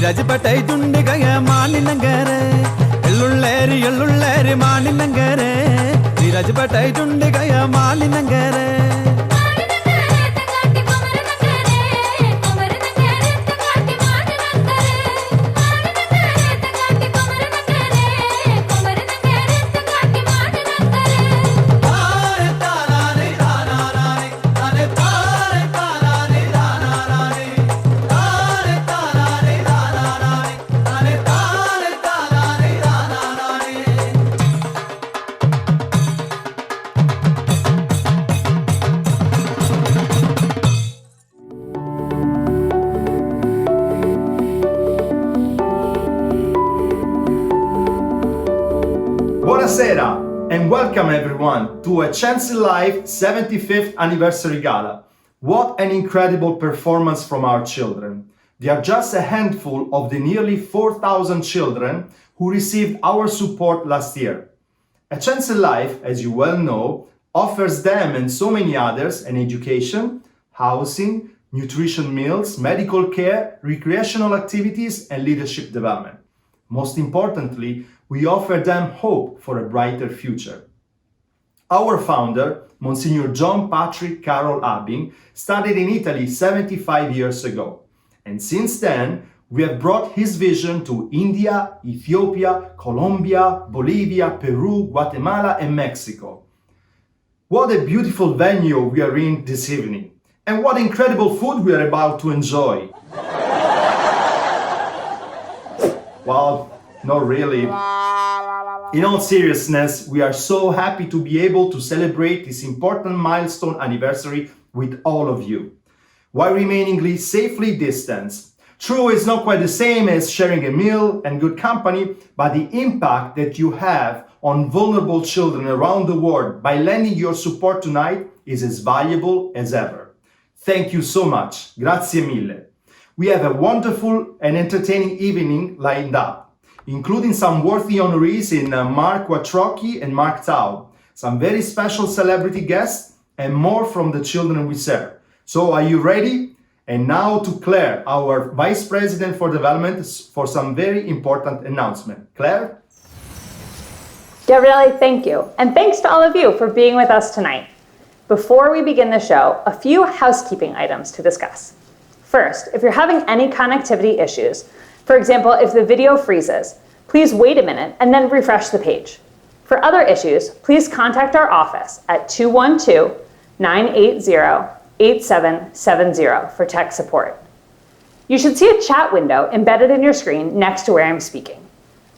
धीरज बटाई जुंड गया मान नंगरे एल्लुल्लेरी मान नंगरे धीरज बटाई जुंड गया मान नंगरे Buonasera and welcome everyone to A Chance in Life 75th Anniversary Gala. What an incredible performance from our children. They are just a handful of the nearly 4,000 children who received our support last year. A Chance in Life, as you well know, offers them and so many others an education, housing, nutrition meals, medical care, recreational activities and leadership development. Most importantly, we offer them hope for a brighter future. Our founder, Monsignor John Patrick Carroll Abing, studied in Italy 75 years ago. And since then, we have brought his vision to India, Ethiopia, Colombia, Bolivia, Peru, Guatemala, and Mexico. What a beautiful venue we are in this evening. And what incredible food we are about to enjoy. Well, not really. In all seriousness, we are so happy to be able to celebrate this important milestone anniversary with all of you, while remaining safely distanced. True, it's not quite the same as sharing a meal and good company, but the impact that you have on vulnerable children around the world by lending your support tonight is as valuable as ever. Thank you so much. Grazie mille. We have a wonderful and entertaining evening lined up, including some worthy honorees in Mark Watrocki and Mark Tao, some very special celebrity guests, and more from the children we serve. So are you ready? And now to Claire, our Vice President for Development, for some very important announcement. Claire? Gabriele, thank you. And thanks to all of you for being with us tonight. Before we begin the show, a few housekeeping items to discuss. First, if you're having any connectivity issues, for example, if the video freezes, please wait a minute and then refresh the page. For other issues, please contact our office at 212-980-8770 for tech support. You should see a chat window embedded in your screen next to where I'm speaking.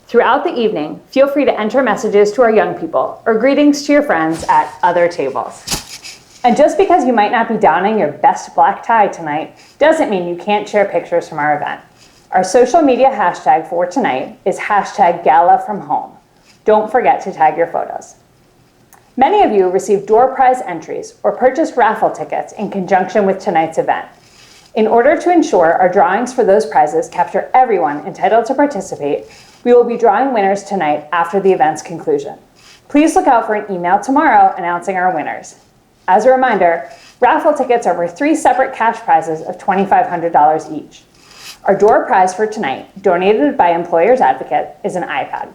Throughout the evening, feel free to enter messages to our young people or greetings to your friends at other tables. And just because you might not be donning your best black tie tonight doesn't mean you can't share pictures from our event. Our social media hashtag for tonight is #GalaFromHome. Don't forget to tag your photos. Many of you received door prize entries or purchased raffle tickets in conjunction with tonight's event. In order to ensure our drawings for those prizes capture everyone entitled to participate, we will be drawing winners tonight after the event's conclusion. Please look out for an email tomorrow announcing our winners. As a reminder, raffle tickets are worth 3 separate cash prizes of $2,500 each. Our door prize for tonight, donated by Employers Advocate, is an iPad.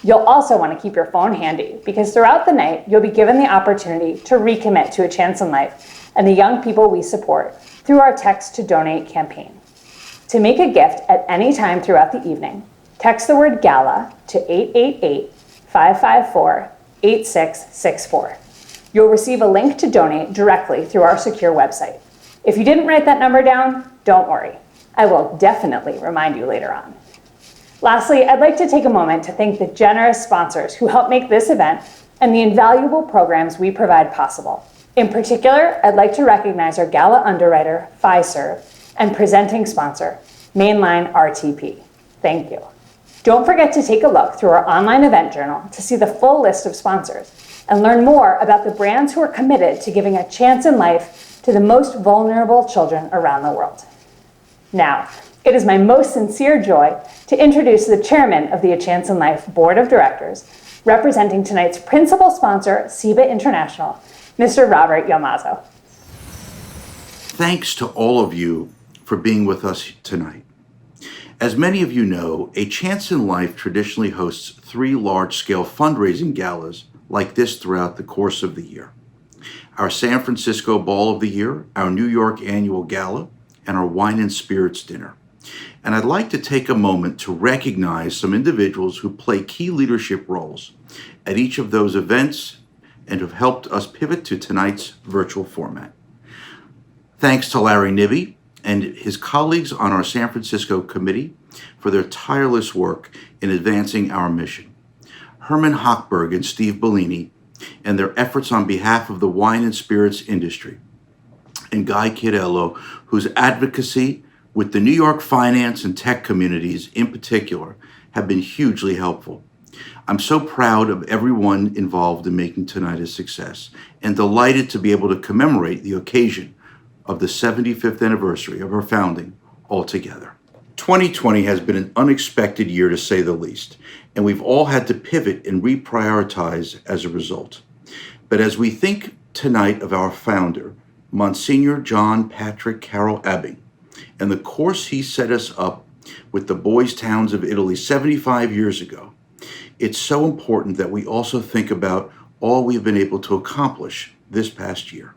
You'll also want to keep your phone handy because throughout the night, you'll be given the opportunity to recommit to A Chance in Life and the young people we support through our Text to Donate campaign. To make a gift at any time throughout the evening, text the word GALA to 888-554-8664. You'll receive a link to donate directly through our secure website. If you didn't write that number down, don't worry. I will definitely remind you later on. Lastly, I'd like to take a moment to thank the generous sponsors who help make this event and the invaluable programs we provide possible. In particular, I'd like to recognize our gala underwriter, Fiserv, and presenting sponsor, Mainline RTP. Thank you. Don't forget to take a look through our online event journal to see the full list of sponsors and learn more about the brands who are committed to giving a chance in life to the most vulnerable children around the world. Now, it is my most sincere joy to introduce the chairman of the A Chance in Life Board of Directors, representing tonight's principal sponsor, SIBA International, Mr. Robert Yamazo. Thanks to all of you for being with us tonight. As many of you know, A Chance in Life traditionally hosts 3 large-scale fundraising galas like this throughout the course of the year. Our San Francisco Ball of the Year, our New York Annual Gala, and our Wine and Spirits Dinner. And I'd like to take a moment to recognize some individuals who play key leadership roles at each of those events and have helped us pivot to tonight's virtual format. Thanks to Larry Nibby and his colleagues on our San Francisco committee for their tireless work in advancing our mission. Herman Hochberg and Steve Bellini and their efforts on behalf of the wine and spirits industry. And Guy Chiarello, whose advocacy with the New York finance and tech communities in particular have been hugely helpful. I'm so proud of everyone involved in making tonight a success and delighted to be able to commemorate the occasion of the 75th anniversary of our founding all together. 2020 has been an unexpected year to say the least, and we've all had to pivot and reprioritize as a result. But as we think tonight of our founder, Monsignor John Patrick Carroll Ebbing, and the course he set us up with the boys' towns of Italy 75 years ago, it's so important that we also think about all we've been able to accomplish this past year.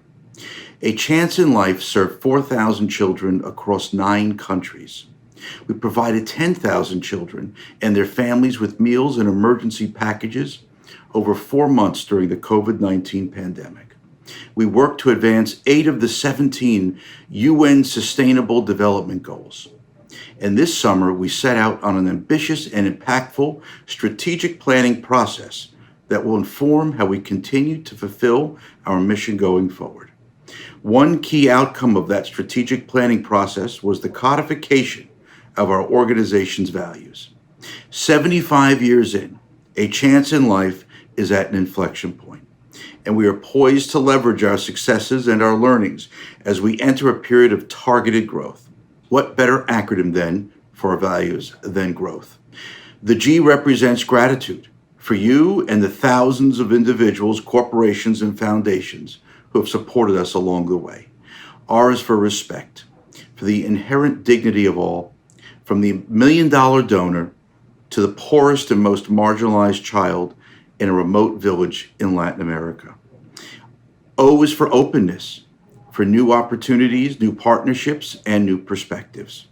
A Chance in Life served 4,000 children across 9 countries. We provided 10,000 children and their families with meals and emergency packages over 4 months during the COVID-19 pandemic. We worked to advance 8 of the 17 UN Sustainable Development Goals. And this summer, we set out on an ambitious and impactful strategic planning process that will inform how we continue to fulfill our mission going forward. One key outcome of that strategic planning process was the codification of our organization's values. 75 years in, A Chance in Life is at an inflection point, and we are poised to leverage our successes and our learnings as we enter a period of targeted growth. What better acronym then for our values than growth? The G represents gratitude for you and the thousands of individuals, corporations, and foundations who have supported us along the way. R is for respect, for the inherent dignity of all, from the $1 million donor to the poorest and most marginalized child in a remote village in Latin America. O is for openness, for new opportunities, new partnerships, and new perspectives.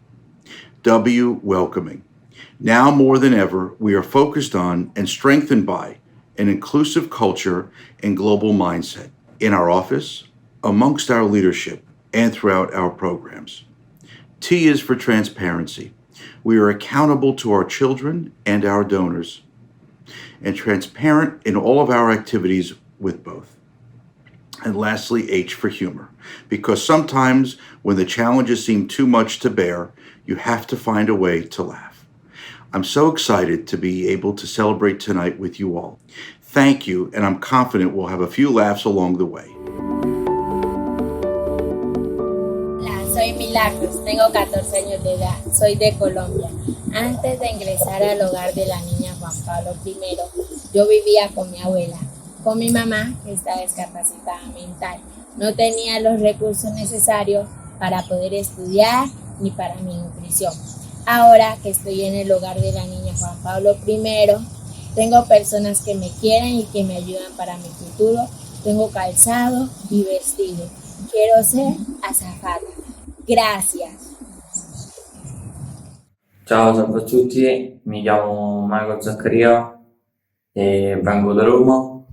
W, welcoming. Now more than ever, we are focused on and strengthened by an inclusive culture and global mindset in our office, amongst our leadership, and throughout our programs. T is for transparency. We are accountable to our children and our donors, and transparent in all of our activities with both. And lastly, H for humor, because sometimes when the challenges seem too much to bear, you have to find a way to laugh. I'm so excited to be able to celebrate tonight with you all. Thank you, and I'm confident we'll have a few laughs along the way. Hola, soy Milagros, tengo 14 años de edad, soy de Colombia. Antes de ingresar al hogar de la niña Juan Pablo I, yo vivía con mi abuela, con mi mamá, que está discapacitada mental. No tenía los recursos necesarios para poder estudiar ni para mi nutrición. Ahora que estoy en el hogar de la niña Juan Pablo I, tengo personas que me quieren y que me ayudan para mi futuro. Tengo calzado y vestido. Quiero ser azafata. Gracias. Ciao, salve a tutti, mi chiamo Michael Zaccaria e vengo da Roma.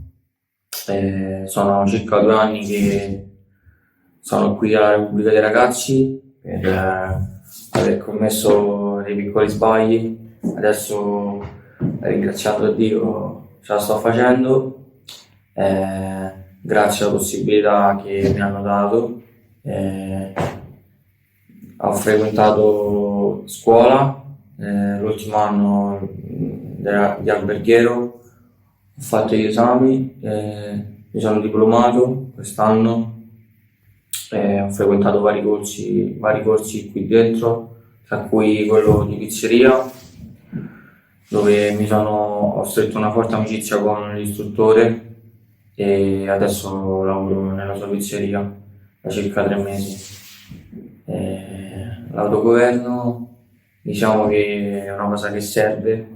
Sono circa 2 anni che sono qui alla Repubblica dei Ragazzi per aver commesso dei piccoli sbagli. Adesso, ringraziando Dio, ce la sto facendo, grazie alla possibilità che mi hanno dato. Ho frequentato scuola, l'ultimo anno di alberghiero, ho fatto gli esami, mi sono diplomato quest'anno, ho frequentato vari corsi qui dentro, tra cui quello di pizzeria, dove ho stretto una forte amicizia con l'istruttore e adesso lavoro nella sua pizzeria da circa 3 mesi. L'autogoverno diciamo che è una cosa che serve,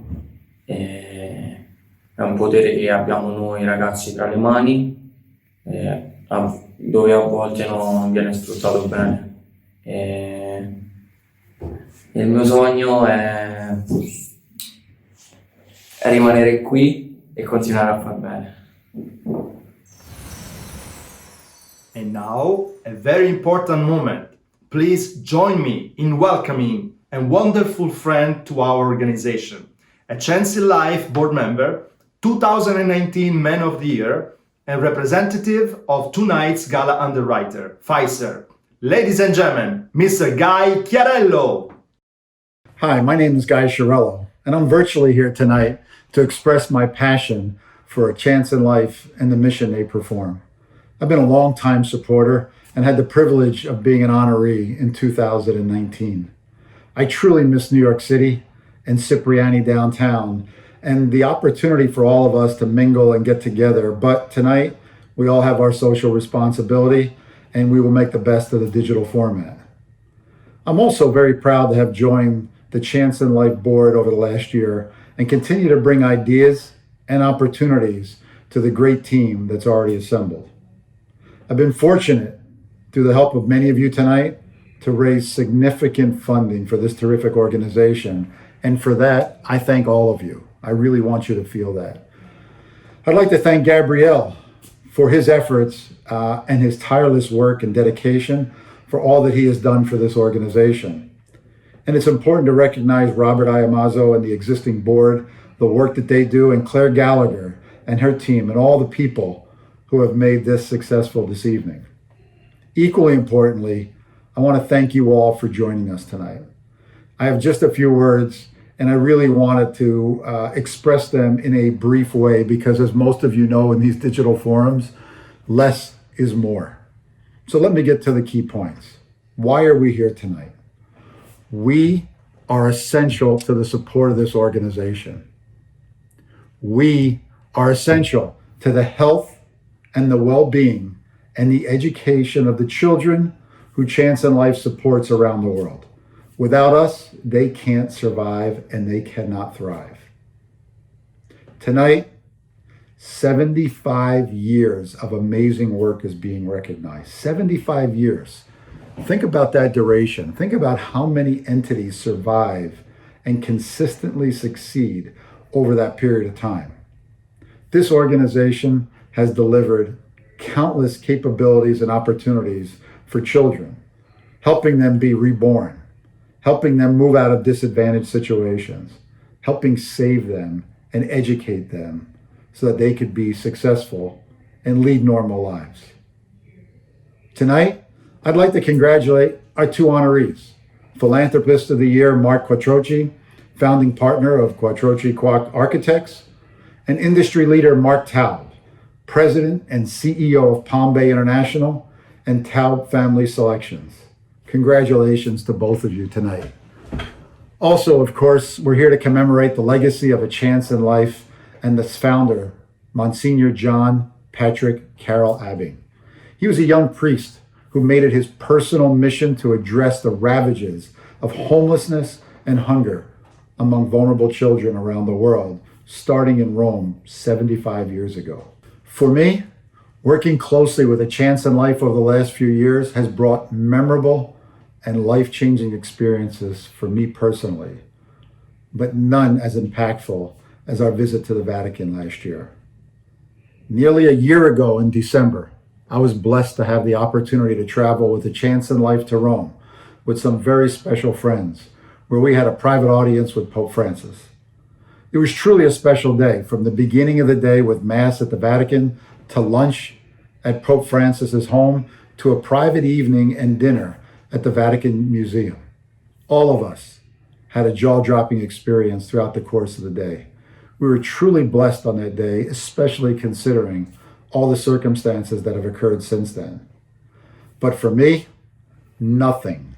è un potere che abbiamo noi ragazzi tra le mani, dove a volte non viene sfruttato bene. Il mio sogno è rimanere qui e continuare a far bene. And now, a very important moment. Please join me in welcoming a wonderful friend to our organization, a Chance in Life board member, 2019 Man of the Year, and representative of tonight's Gala underwriter, Pfizer. Ladies and gentlemen, Mr. Guy Chiarello. Hi, my name is Guy Chiarello, and I'm virtually here tonight to express my passion for A Chance in Life and the mission they perform. I've been a long-time supporter and had the privilege of being an honoree in 2019. I truly miss New York City and Cipriani downtown and the opportunity for all of us to mingle and get together. But tonight, we all have our social responsibility and we will make the best of the digital format. I'm also very proud to have joined the Chance in Life board over the last year and continue to bring ideas and opportunities to the great team that's already assembled. I've been fortunate, through the help of many of you tonight, to raise significant funding for this terrific organization. And for that, I thank all of you. I really want you to feel that. I'd like to thank Gabrielle for his efforts and his tireless work and dedication for all that he has done for this organization. And it's important to recognize Robert Iamazo and the existing board, the work that they do, and Claire Gallagher and her team, and all the people who have made this successful this evening. Equally importantly, I want to thank you all for joining us tonight. I have just a few words, and I really wanted to express them in a brief way because, as most of you know in these digital forums, less is more. So let me get to the key points. Why are we here tonight? We are essential to the support of this organization. We are essential to the health and the well-being and the education of the children who Chance in Life supports around the world. Without us, they can't survive and they cannot thrive. Tonight, 75 years of amazing work is being recognized. 75 years. Think about that duration. Think about how many entities survive and consistently succeed over that period of time. This organization has delivered countless capabilities and opportunities for children, helping them be reborn, helping them move out of disadvantaged situations, helping save them and educate them so that they could be successful and lead normal lives. Tonight, I'd like to congratulate our two honorees, Philanthropist of the Year, Mark Quattrochi, founding partner of Quattrochi Kwok Architects, and industry leader Mark Taub, President and CEO of Palm Bay International and Taub Family Selections. Congratulations to both of you tonight. Also, of course, we're here to commemorate the legacy of A Chance in Life and its founder, Monsignor John Patrick Carroll Abbing. He was a young priest who made it his personal mission to address the ravages of homelessness and hunger among vulnerable children around the world, starting in Rome 75 years ago. For me, working closely with A Chance in Life over the last few years has brought memorable and life-changing experiences for me personally, but none as impactful as our visit to the Vatican last year. Nearly a year ago in December, I was blessed to have the opportunity to travel with A Chance in Life to Rome with some very special friends, where we had a private audience with Pope Francis. It was truly a special day, from the beginning of the day with Mass at the Vatican to lunch at Pope Francis's home to a private evening and dinner at the Vatican Museum. All of us had a jaw-dropping experience throughout the course of the day. We were truly blessed on that day, especially considering all the circumstances that have occurred since then. But for me, nothing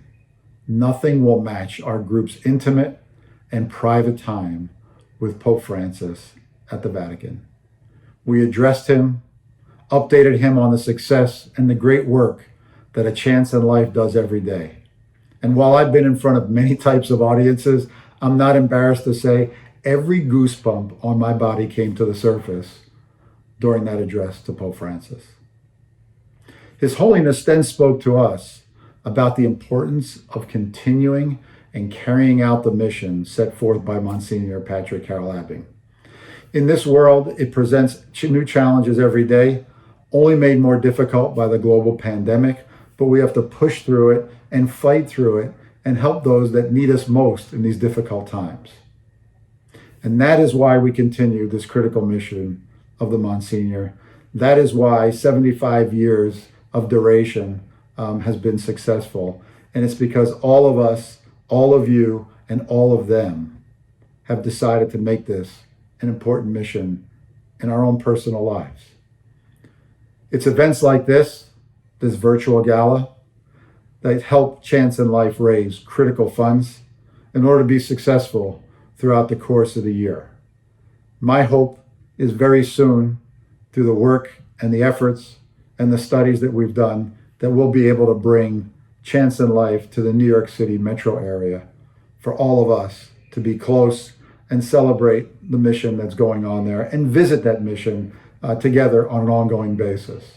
will match our group's intimate and private time with Pope Francis at the Vatican. We addressed him, updated him on the success and the great work that A Chance in Life does every day. And while I've been in front of many types of audiences, I'm not embarrassed to say every goosebump on my body came to the surface during that address to Pope Francis. His Holiness then spoke to us about the importance of continuing and carrying out the mission set forth by Monsignor Patrick Carroll-Abing. In this world, it presents new challenges every day, only made more difficult by the global pandemic, but we have to push through it and fight through it and help those that need us most in these difficult times. And that is why we continue this critical mission of the Monsignor. That is why 75 years of duration has been successful. And it's because all of us, all of you, and all of them have decided to make this an important mission in our own personal lives. It's events like this virtual gala, that help Chance in Life raise critical funds in order to be successful throughout the course of the year. My hope is very soon, through the work and the efforts and the studies that we've done, that we'll be able to bring Chance in Life to the New York City metro area for all of us to be close and celebrate the mission that's going on there and visit that mission together on an ongoing basis.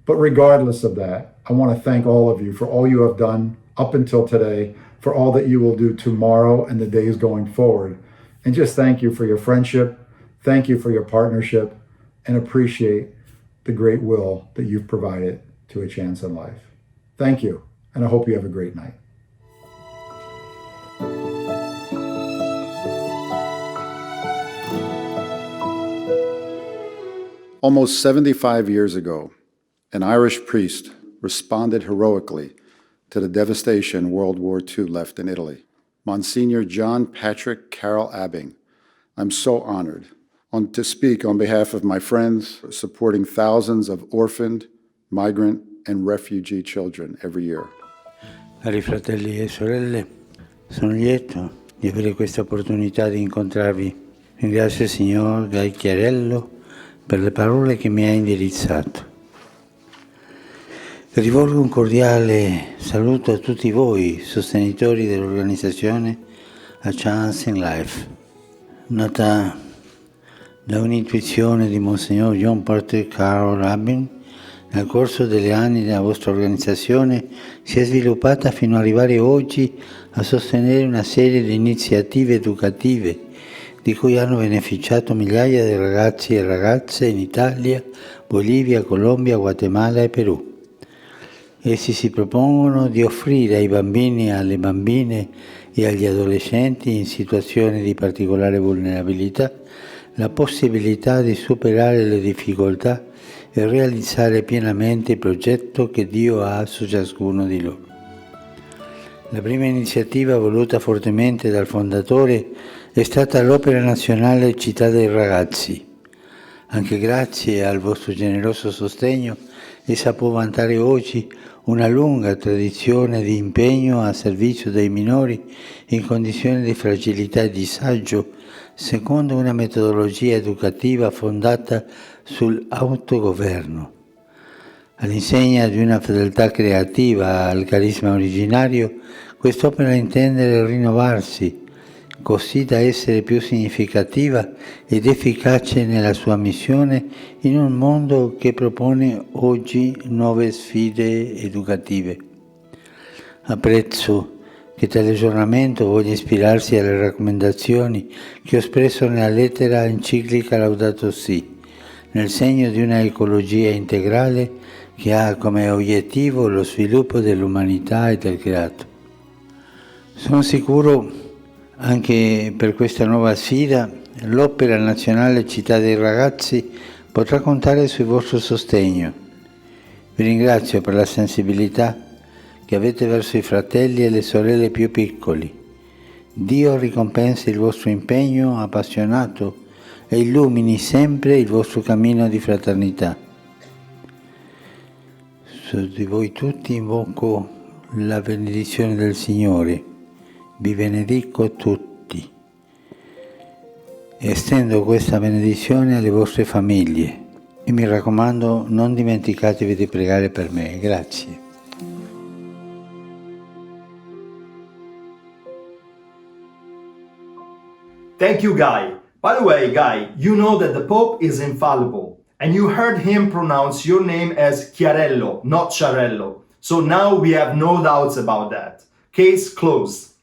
But regardless of that, I want to thank all of you for all you have done up until today, for all that you will do tomorrow and the days going forward. And just thank you for your friendship, thank you for your partnership, and appreciate the great will that you've provided to A Chance in Life. Thank you, and I hope you have a great night. Almost 75 years ago, an Irish priest responded heroically to the devastation World War II left in Italy. Monsignor John Patrick Carroll-Abing, I'm so honored to speak on behalf of my friends supporting thousands of orphaned, migrant, and refugee children every year. Cari fratelli e sorelle, sono lieto di avere questa opportunità di incontrarvi. Ringrazio il signor Guy Chiarello per le parole che mi ha indirizzato. Rivolgo un cordiale saluto a tutti voi, sostenitori dell'organizzazione A Chance in Life, nata da un'intuizione di Monsignor John Patrick Carroll-Abing. Nel corso degli anni della vostra organizzazione si è sviluppata fino ad arrivare oggi a sostenere una serie di iniziative educative di cui hanno beneficiato migliaia di ragazzi e ragazze in Italia, Bolivia, Colombia, Guatemala e Perù. Essi si propongono di offrire ai bambini, alle bambine e agli adolescenti in situazioni di particolare vulnerabilità la possibilità di superare le difficoltà e realizzare pienamente il progetto che Dio ha su ciascuno di loro. La prima iniziativa voluta fortemente dal fondatore è stata l'Opera Nazionale Città dei Ragazzi. Anche grazie al vostro generoso sostegno, essa può vantare oggi una lunga tradizione di impegno a servizio dei minori in condizioni di fragilità e disagio, secondo una metodologia educativa fondata sull'autogoverno. All'insegna di una fedeltà creativa al carisma originario, quest'opera intende rinnovarsi, così da essere più significativa ed efficace nella sua missione in un mondo che propone oggi nuove sfide educative. Apprezzo che tale aggiornamento voglia ispirarsi alle raccomandazioni che ho espresso nella lettera enciclica Laudato Si, nel segno di una ecologia integrale che ha come obiettivo lo sviluppo dell'umanità e del creato. Sono sicuro anche per questa nuova sfida l'Opera Nazionale Città dei Ragazzi potrà contare sul vostro sostegno. Vi ringrazio per la sensibilità che avete verso i fratelli e le sorelle più piccoli. Dio ricompensi il vostro impegno appassionato e illumini sempre il vostro cammino di fraternità. Su di voi tutti invoco la benedizione del Signore. Vi benedico tutti. Estendo questa benedizione alle vostre famiglie e mi raccomando, non dimenticatevi di pregare per me. Grazie. Thank you, Guy. By the way, Guy, you know that the Pope is infallible, and you heard him pronounce your name as Chiarello, not Ciarello. So now we have no doubts about that. Case closed.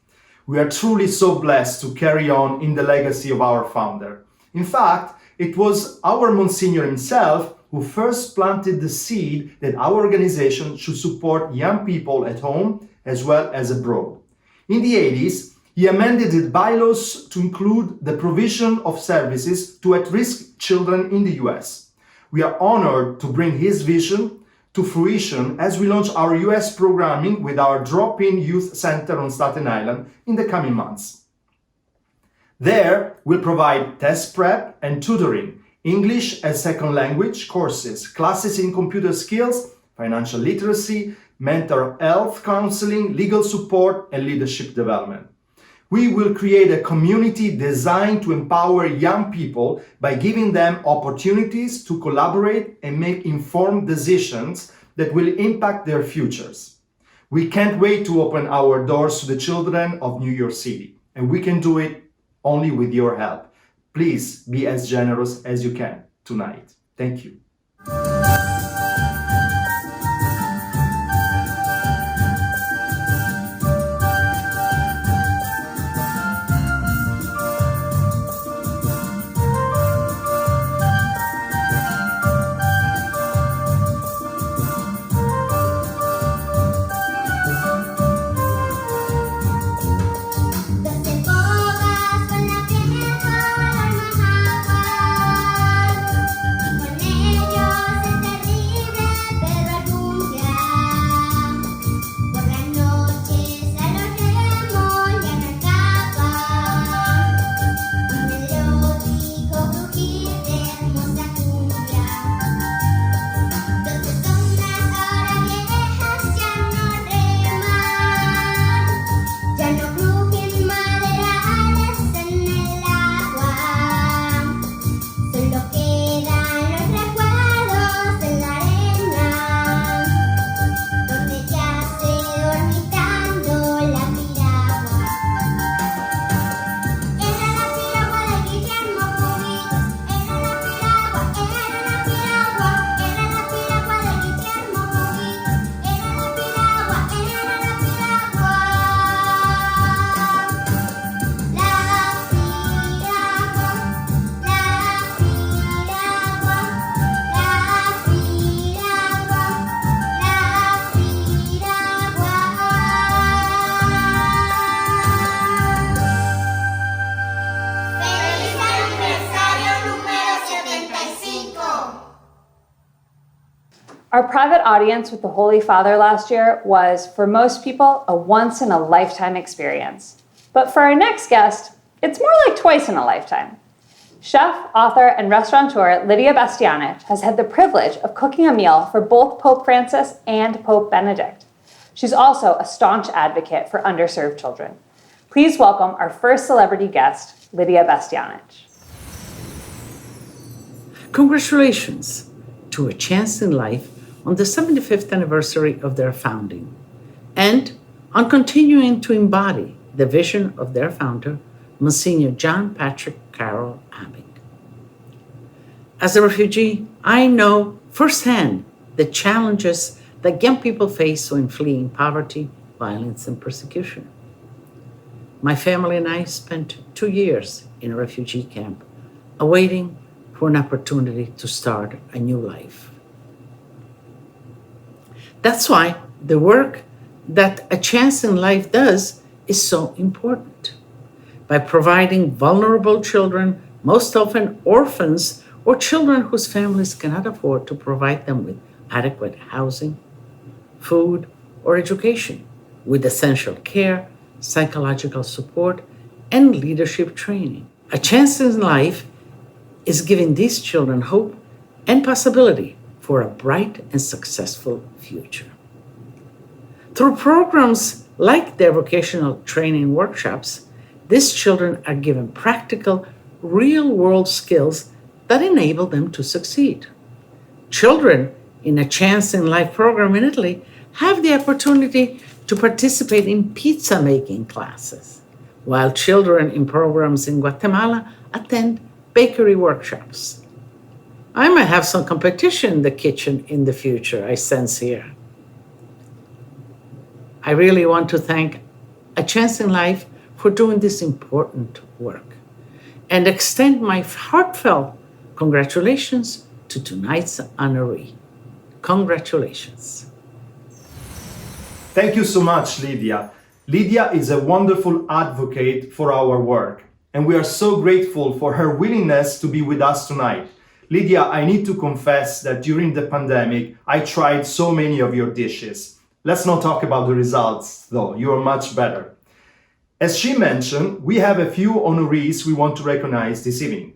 We are truly so blessed to carry on in the legacy of our founder. In fact, it was our Monsignor himself who first planted the seed that our organization should support young people at home as well as abroad. In the 80s, he amended the bylaws to include the provision of services to at-risk children in the US. We are honored to bring his vision to fruition as we launch our US programming with our Drop-In Youth Center on Staten Island in the coming months. There, we'll provide test prep and tutoring, English as second language courses, classes in computer skills, financial literacy, mental health counseling, legal support, and leadership development. We will create a community designed to empower young people by giving them opportunities to collaborate and make informed decisions that will impact their futures. We can't wait to open our doors to the children of New York City, and we can do it only with your help. Please be as generous as you can tonight. Thank you. Our private audience with the Holy Father last year was, for most people, a once-in-a-lifetime experience. But for our next guest, it's more like twice in a lifetime. Chef, author, and restaurateur Lydia Bastianich has had the privilege of cooking a meal for both Pope Francis and Pope Benedict. She's also a staunch advocate for underserved children. Please welcome our first celebrity guest, Lydia Bastianich. Congratulations to A Chance in Life on the 75th anniversary of their founding, and on continuing to embody the vision of their founder, Monsignor John Patrick Carroll Abing. As a refugee, I know firsthand the challenges that young people face when fleeing poverty, violence, and persecution. My family and I spent 2 years in a refugee camp, awaiting for an opportunity to start a new life. That's why the work that A Chance in Life does is so important. By providing vulnerable children, most often orphans or children whose families cannot afford to provide them with adequate housing, food, or education, with essential care, psychological support, and leadership training. A Chance in Life is giving these children hope and possibility for a bright and successful future. Through programs like their vocational training workshops, these children are given practical, real-world skills that enable them to succeed. Children in A Chance in Life program in Italy have the opportunity to participate in pizza-making classes, while children in programs in Guatemala attend bakery workshops. I might have some competition in the kitchen in the future, I sense here. I really want to thank A Chance in Life for doing this important work and extend my heartfelt congratulations to tonight's honoree. Congratulations. Thank you so much, Lydia. Lydia is a wonderful advocate for our work, and we are so grateful for her willingness to be with us tonight. Lydia, I need to confess that during the pandemic, I tried so many of your dishes. Let's not talk about the results, though. You are much better. As she mentioned, we have a few honorees we want to recognize this evening.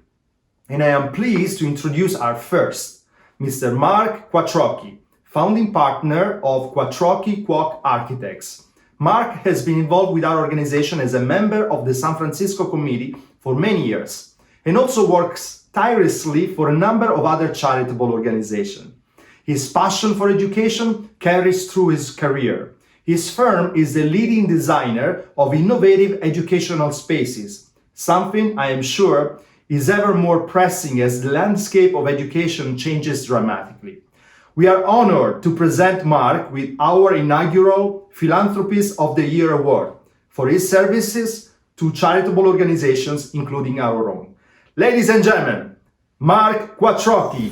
And I am pleased to introduce our first, Mr. Mark Quattrocchi, founding partner of Quattrocchi Kwok Architects. Mark has been involved with our organization as a member of the San Francisco Committee for many years, and also works tirelessly for a number of other charitable organizations. His passion for education carries through his career. His firm is the leading designer of innovative educational spaces, something I am sure is ever more pressing as the landscape of education changes dramatically. We are honored to present Mark with our inaugural Philanthropist of the Year Award for his services to charitable organizations, including our own. Ladies and gentlemen, Mark Quattrocchi.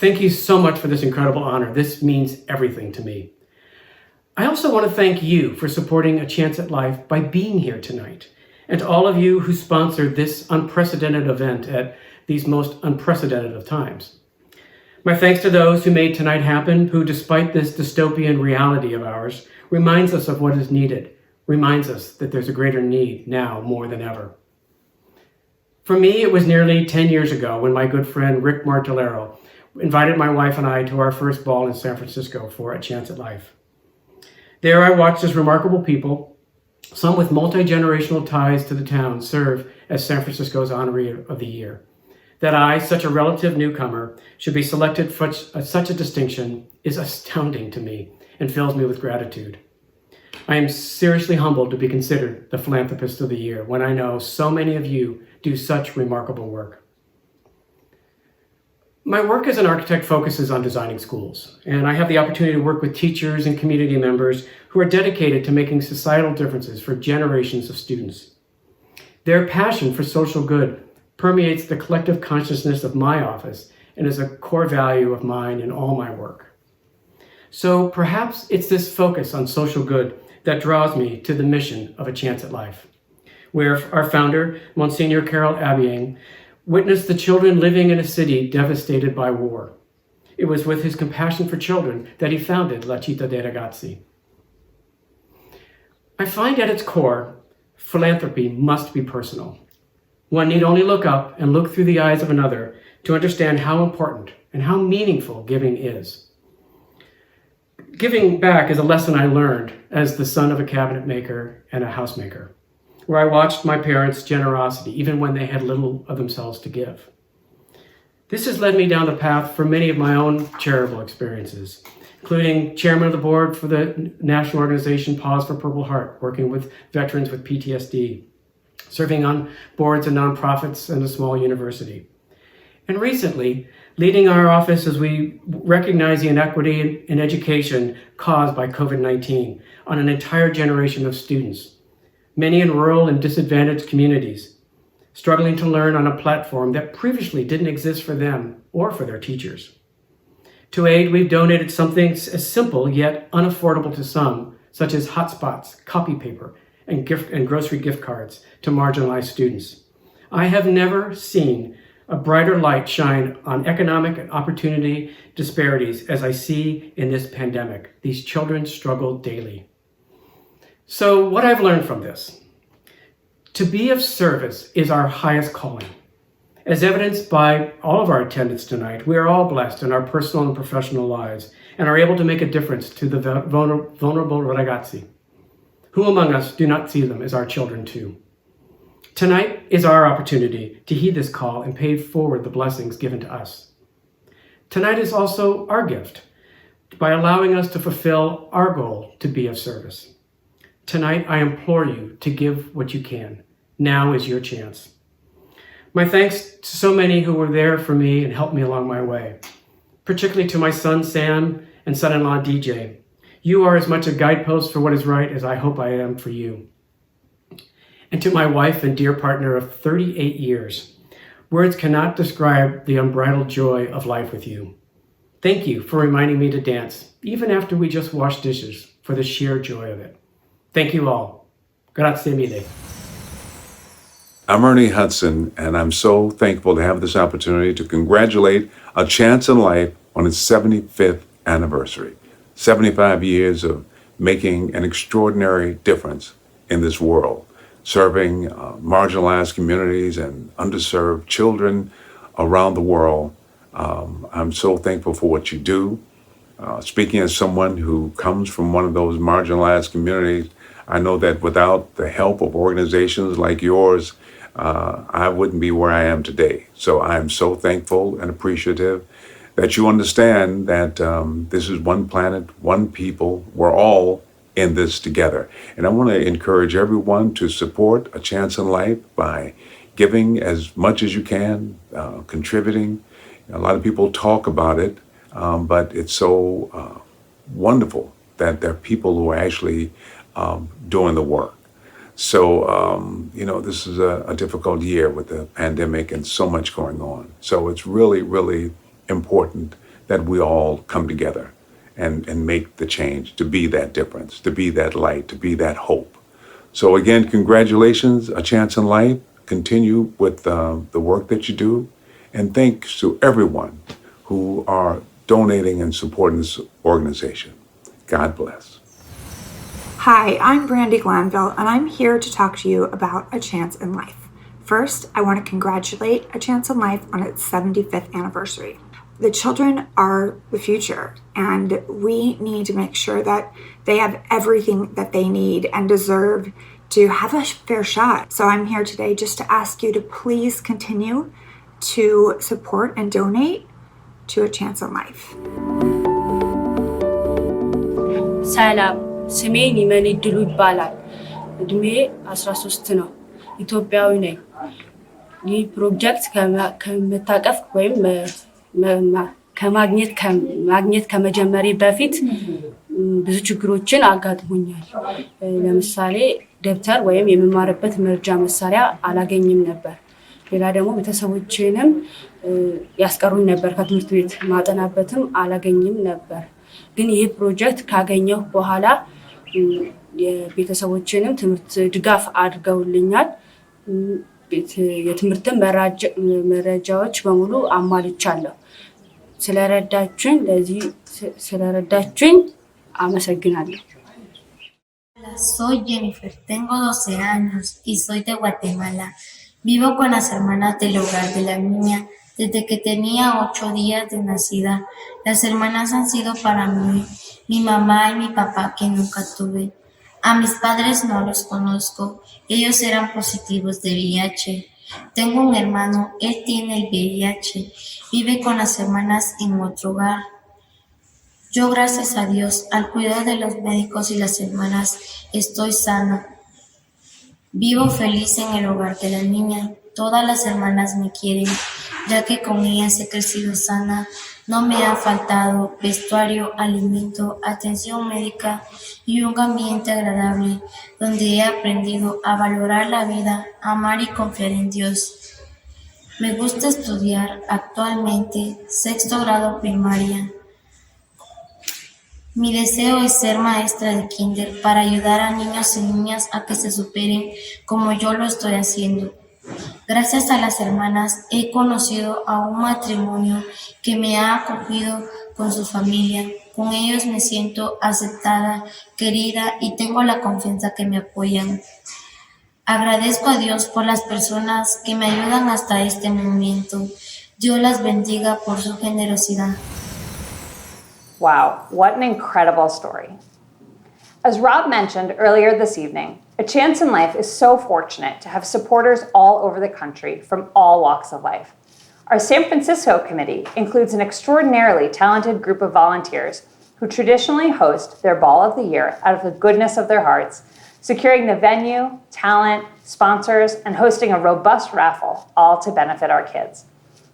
Thank you so much for this incredible honor. This means everything to me. I also want to thank you for supporting A Chance at Life by being here tonight, and to all of you who sponsored this unprecedented event at these most unprecedented of times. My thanks to those who made tonight happen, who, despite this dystopian reality of ours, reminds us of what is needed, reminds us that there's a greater need now more than ever. For me, it was nearly 10 years ago when my good friend Rick Martellero invited my wife and I to our first ball in San Francisco for A Chance at Life. There I watched as remarkable people, some with multi-generational ties to the town, serve as San Francisco's honoree of the year. That I, such a relative newcomer, should be selected for such a distinction is astounding to me and fills me with gratitude. I am seriously humbled to be considered the Philanthropist of the Year when I know so many of you do such remarkable work. My work as an architect focuses on designing schools, and I have the opportunity to work with teachers and community members who are dedicated to making societal differences for generations of students. Their passion for social good permeates the collective consciousness of my office and is a core value of mine in all my work. So perhaps it's this focus on social good that draws me to the mission of A Chance at Life, where our founder, Monsignor Carol Abiang, witnessed the children living in a city devastated by war. It was with his compassion for children that he founded La Città dei Ragazzi. I find at its core, philanthropy must be personal. One need only look up and look through the eyes of another to understand how important and how meaningful giving is. Giving back is a lesson I learned as the son of a cabinet maker and a housemaker, where I watched my parents' generosity even when they had little of themselves to give. This has led me down the path for many of my own charitable experiences, including chairman of the board for the national organization Pause for Purple Heart, working with veterans with PTSD, serving on boards of nonprofits and a small university. And recently, leading our office as we recognize the inequity in education caused by COVID-19 on an entire generation of students, many in rural and disadvantaged communities, struggling to learn on a platform that previously didn't exist for them or for their teachers. To aid, we've donated something as simple yet unaffordable to some, such as hotspots, copy paper, and grocery gift cards to marginalized students. I have never seen a brighter light shine on economic and opportunity disparities as I see in this pandemic. These children struggle daily. So what I've learned from this: to be of service is our highest calling. As evidenced by all of our attendance tonight, we are all blessed in our personal and professional lives and are able to make a difference to the vulnerable ragazzi. Who among us do not see them as our children too? Tonight is our opportunity to heed this call and pay forward the blessings given to us. Tonight is also our gift by allowing us to fulfill our goal to be of service. Tonight, I implore you to give what you can. Now is your chance. My thanks to so many who were there for me and helped me along my way, particularly to my son, Sam, and son-in-law, DJ. You are as much a guidepost for what is right as I hope I am for you. And to my wife and dear partner of 38 years, words cannot describe the unbridled joy of life with you. Thank you for reminding me to dance, even after we just washed dishes, for the sheer joy of it. Thank you all. Grazie mille. I'm Ernie Hudson, and I'm so thankful to have this opportunity to congratulate A Chance in Life on its 75th anniversary. 75 years of making an extraordinary difference in this world, serving marginalized communities and underserved children around the world. I'm so thankful for what you do. Speaking as someone who comes from one of those marginalized communities, I know that without the help of organizations like yours, I wouldn't be where I am today. So I'm so thankful and appreciative that you understand that this is one planet, one people. We're all in this together. And I want to encourage everyone to support A Chance in Life by giving as much as you can, contributing. A lot of people talk about it, but it's so wonderful that there are people who are actually doing the work. So, this is a difficult year with the pandemic and so much going on. So it's really, really important that we all come together and make the change, to be that difference, to be that light, to be that hope. So again, congratulations, A Chance in Life. Continue with the work that you do. And thanks to everyone who are donating and supporting this organization. God bless. Hi, I'm Brandy Glanville, and I'm here to talk to you about A Chance in Life. First, I want to congratulate A Chance in Life on its 75th anniversary. The children are the future, and we need to make sure that they have everything that they need and deserve to have a fair shot. So I'm here today just to ask you to please continue to support and donate to A Chance in Life. ሰላም፣ ስሜ ሊመን ድሉ ይባላል። እድሜ 13 ነው። ኢትዮጵያዊ ነኝ። ይህ ፕሮጀክት ከመታቀፍ ወይም ከማግኘት ከመጀመሪ በፊት ብዙ ችግሮችን አጋጥሞኛል። ለምሳሌ ደብተር ወይም የምማርበት መርጃ መሳሪያ አላገኝም ነበር። ሌላ ደግሞ ቤተሰቦቼንም ያስቀሩኝ ነበር። ከትምህርት ቤት ማጠናበትም አላገኝም ነበር። ግን ይህ ፕሮጀክት ካገኘሁ በኋላ የቤተሰቦቼንም ትምህርት ድጋፍ አድርገውልኛል። የትምህርት መረጃዎች በሙሉ አሟልቻለሁ። ስለረዳችሁኝ አመሰግናለሁ። Soy Jennifer, tengo 12 años y soy de Guatemala. Vivo con las hermanas del hogar de la niña desde que tenía 8 días de nacida. Las hermanas han sido para mí mi mamá y mi papá que nunca tuve. A mis padres no los conozco, ellos eran positivos de VIH. Tengo un hermano, él tiene el VIH, vive con las hermanas en otro hogar. Yo, gracias a Dios, al cuidado de los médicos y las hermanas, estoy sana. Vivo feliz en el hogar de la niña. Todas las hermanas me quieren, ya que con ellas he crecido sana. No me ha faltado vestuario, alimento, atención médica y un ambiente agradable, donde he aprendido a valorar la vida, amar y confiar en Dios. Me gusta estudiar actualmente 6º grado primaria. Mi deseo es ser maestra de kinder para ayudar a niños y niñas a que se superen como yo lo estoy haciendo. Gracias a las hermanas he conocido a un matrimonio que me ha acogido con su familia. Con ellos me siento aceptada, querida y tengo la confianza que me apoyan. Agradezco a Dios por las personas que me ayudan hasta este momento. Dios las bendiga por su generosidad. Wow, what an incredible story. As Rob mentioned earlier this evening, A Chance in Life is so fortunate to have supporters all over the country from all walks of life. Our San Francisco committee includes an extraordinarily talented group of volunteers who traditionally host their Ball of the Year out of the goodness of their hearts securing the venue, talent, sponsors, and hosting a robust raffle, all to benefit our kids.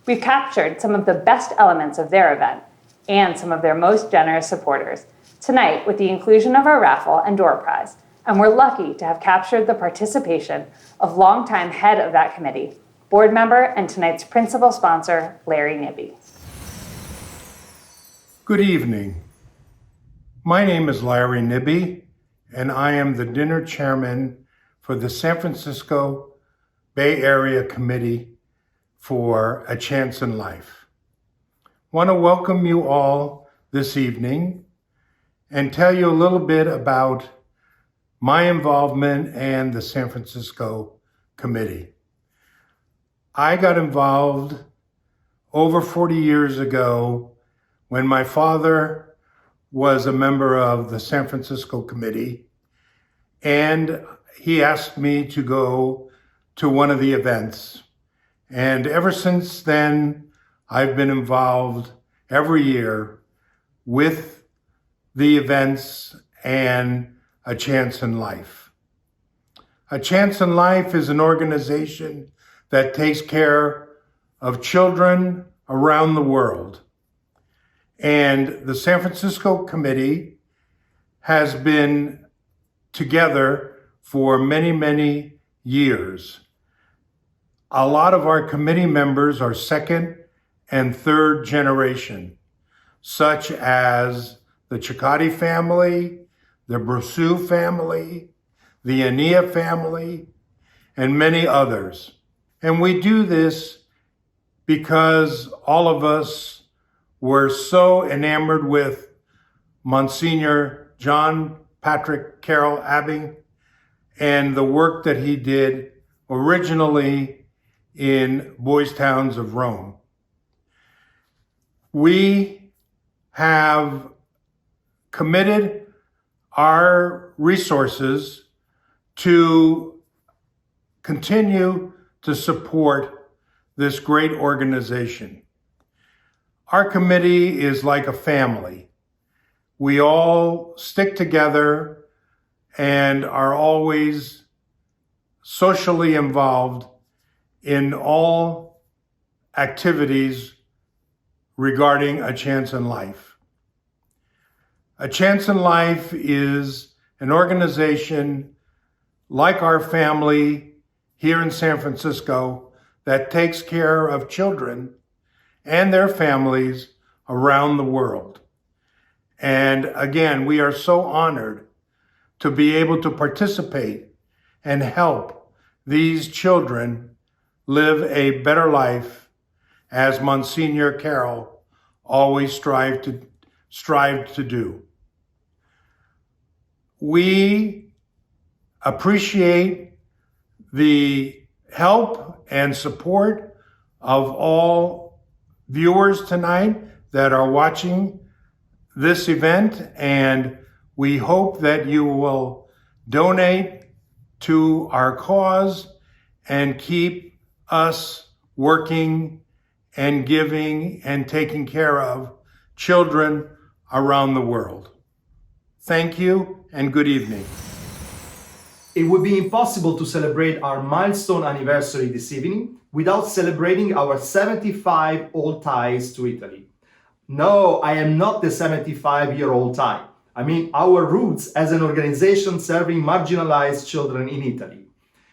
We've captured some of the best elements of their event and some of their most generous supporters tonight with the inclusion of our raffle and door prize, and we're lucky to have captured the participation of longtime head of that committee, board member and tonight's principal sponsor, Larry Nibby. Good evening. My name is Larry Nibby, and I am the dinner chairman for the San Francisco Bay Area Committee for A Chance in Life. I want to welcome you all this evening and tell you a little bit about my involvement and the San Francisco Committee. I got involved over 40 years ago when my father was a member of the San Francisco Committee, and he asked me to go to one of the events. And ever since then, I've been involved every year with the events and A Chance in Life. A Chance in Life is an organization that takes care of children around the world. And the San Francisco Committee has been together for many, many years. A lot of our committee members are second and third generation, such as the Cicciotti family, the Brousseau family, the Ania family, and many others. And we do this because all of us were so enamored with Monsignor John Patrick Carroll Abing and the work that he did originally in Boys Towns of Rome. We have committed our resources to continue to support this great organization. Our committee is like a family. We all stick together and are always socially involved in all activities regarding A Chance in Life. A Chance in Life is an organization like our family here in San Francisco that takes care of children and their families around the world. And again, we are so honored to be able to participate and help these children live a better life, as Monsignor Carroll always strived to do. We appreciate the help and support of all viewers tonight that are watching this event, and we hope that you will donate to our cause and keep us working and giving and taking care of children around the world. Thank you and good evening. It would be impossible to celebrate our milestone anniversary this evening without celebrating our 75 old ties to Italy. No, I am not the 75-year-old tie. I mean our roots as an organization serving marginalized children in Italy.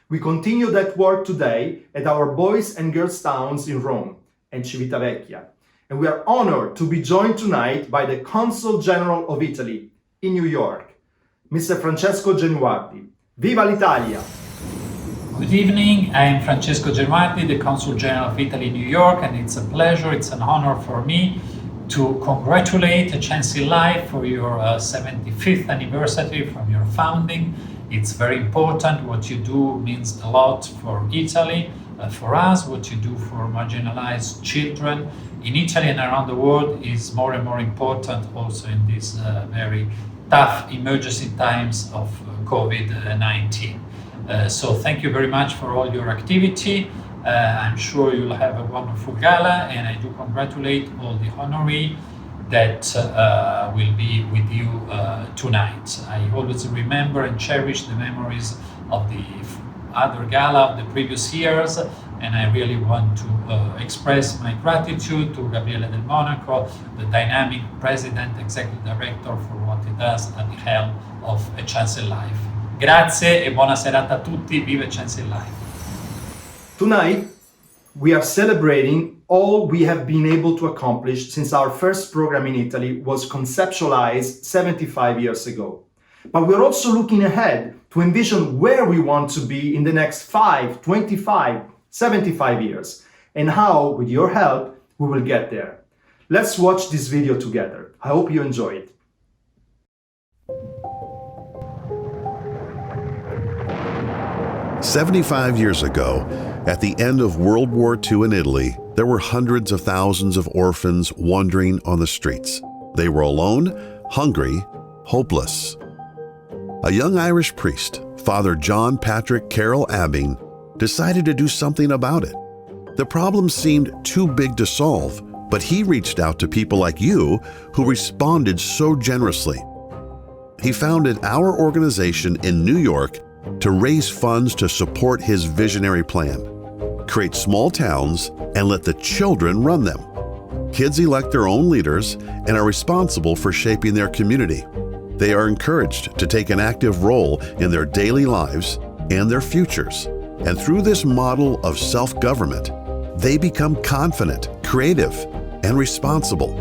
We continue that work today at our Boys and Girls Towns in Rome and Civitavecchia. And we are honored to be joined tonight by the Consul General of Italy in New York, Mr. Francesco Genuardi. Viva l'Italia! Good evening, I am Francesco Genuardi, the Consul General of Italy in New York, and it's a pleasure, it's an honor for me to congratulate A Chance in Life for your 75th anniversary from your founding. It's very important. What you do means a lot for Italy, for us. What you do for marginalized children in Italy and around the world is more and more important also in these very tough emergency times of COVID-19. So thank you very much for all your activity. I'm sure you'll have a wonderful gala, and I do congratulate all the honorees that will be with you tonight. I always remember and cherish the memories of the other gala of the previous years, and I really want to express my gratitude to Gabriele Del Monaco, the dynamic president, executive director, for what he does at the helm of A Chance in Life. Grazie e buona serata a tutti, viva A Chance in Life. Tonight, we are celebrating all we have been able to accomplish since our first program in Italy was conceptualized 75 years ago. But we're also looking ahead to envision where we want to be in the next 5, 25, 75 years, and how, with your help, we will get there. Let's watch this video together. I hope you enjoy it. "75 years ago, at the end of World War II in Italy, there were hundreds of thousands of orphans wandering on the streets. They were alone, hungry, hopeless. A young Irish priest, Father John Patrick Carroll Abbing, decided to do something about it. The problem seemed too big to solve, but he reached out to people like you who responded so generously. He founded our organization in New York to raise funds to support his visionary plan. Create small towns and let the children run them. Kids elect their own leaders and are responsible for shaping their community. They are encouraged to take an active role in their daily lives and their futures. And through this model of self-government, they become confident, creative, and responsible.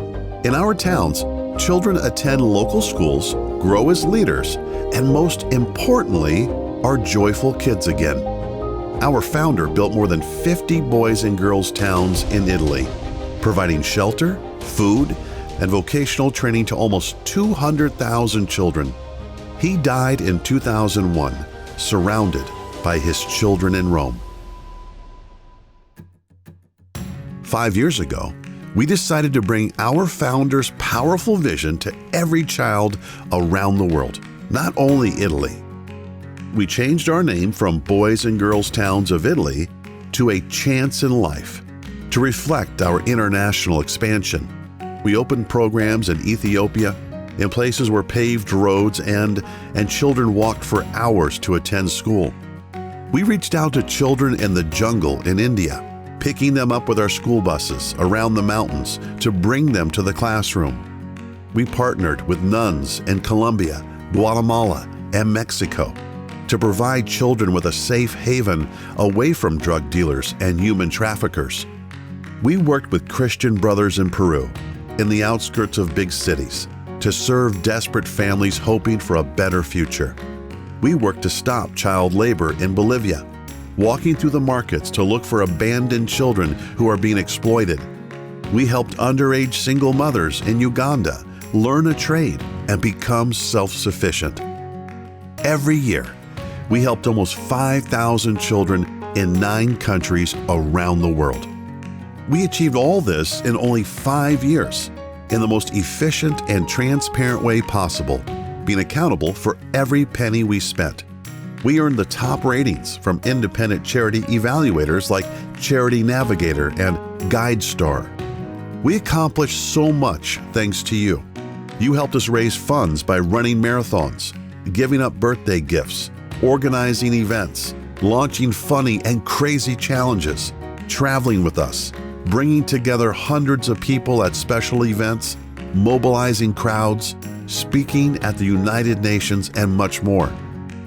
In our towns, children attend local schools, grow as leaders, and most importantly, are joyful kids again. Our founder built more than 50 boys and girls towns in Italy, providing shelter, food, and vocational training to almost 200,000 children. He died in 2001, surrounded by his children in Rome. 5 years ago, we decided to bring our founder's powerful vision to every child around the world, not only Italy. We changed our name from Boys and Girls Towns of Italy to A Chance in Life to reflect our international expansion. We opened programs in Ethiopia, in places where paved roads end and children walked for hours to attend school. We reached out to children in the jungle in India, picking them up with our school buses around the mountains to bring them to the classroom. We partnered with nuns in Colombia, Guatemala, and Mexico to provide children with a safe haven away from drug dealers and human traffickers. We worked with Christian brothers in Peru, in the outskirts of big cities, to serve desperate families hoping for a better future. We worked to stop child labor in Bolivia, walking through the markets to look for abandoned children who are being exploited. We helped underage single mothers in Uganda learn a trade and become self-sufficient. Every year, we helped almost 5,000 children in 9 countries around the world. We achieved all this in only 5 years, in the most efficient and transparent way possible, being accountable for every penny we spent. We earned the top ratings from independent charity evaluators like Charity Navigator and GuideStar. We accomplished so much thanks to you. You helped us raise funds by running marathons, giving up birthday gifts, organizing events, launching funny and crazy challenges, traveling with us, bringing together hundreds of people at special events, mobilizing crowds, speaking at the United Nations, and much more.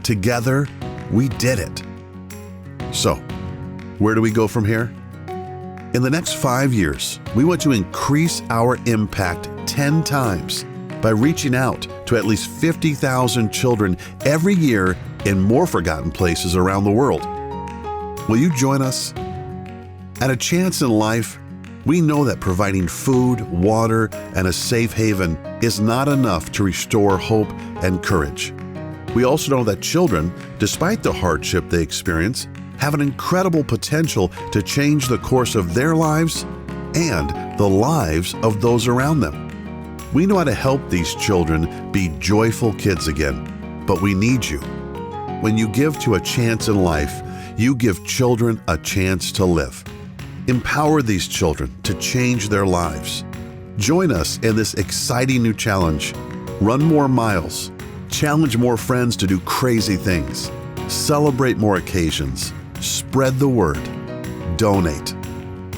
Together, we did it. So, where do we go from here? In the next 5 years, we want to increase our impact 10 times by reaching out to at least 50,000 children every year in more forgotten places around the world. Will you join us? At A Chance in Life, we know that providing food, water, and a safe haven is not enough to restore hope and courage. We also know that children, despite the hardship they experience, have an incredible potential to change the course of their lives and the lives of those around them. We know how to help these children be joyful kids again, but we need you. When you give to A Chance in Life, you give children a chance to live. Empower these children to change their lives. Join us in this exciting new challenge. Run more miles. Challenge more friends to do crazy things. Celebrate more occasions. Spread the word. Donate.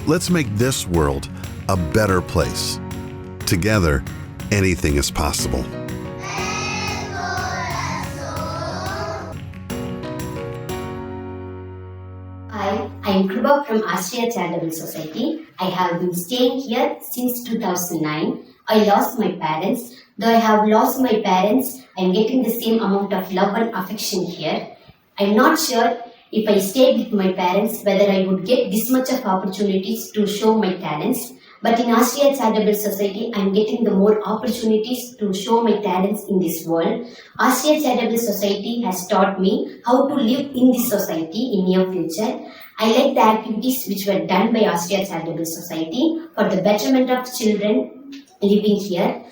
Let's make this world a better place. Together, anything is possible. Hi, I'm Kruba from Austria Charitable Society. I have been staying here since 2009. I lost my parents. Though I have lost my parents, I'm getting the same amount of love and affection here. I'm not sure if I stayed with my parents whether I would get this much of opportunities to show my talents. But in Austria Charitable Society, I'm getting the more opportunities to show my talents in this world. Austria Charitable Society has taught me how to live in this society in near future. I like the activities which were done by Austria Charitable Society for the betterment of children living here.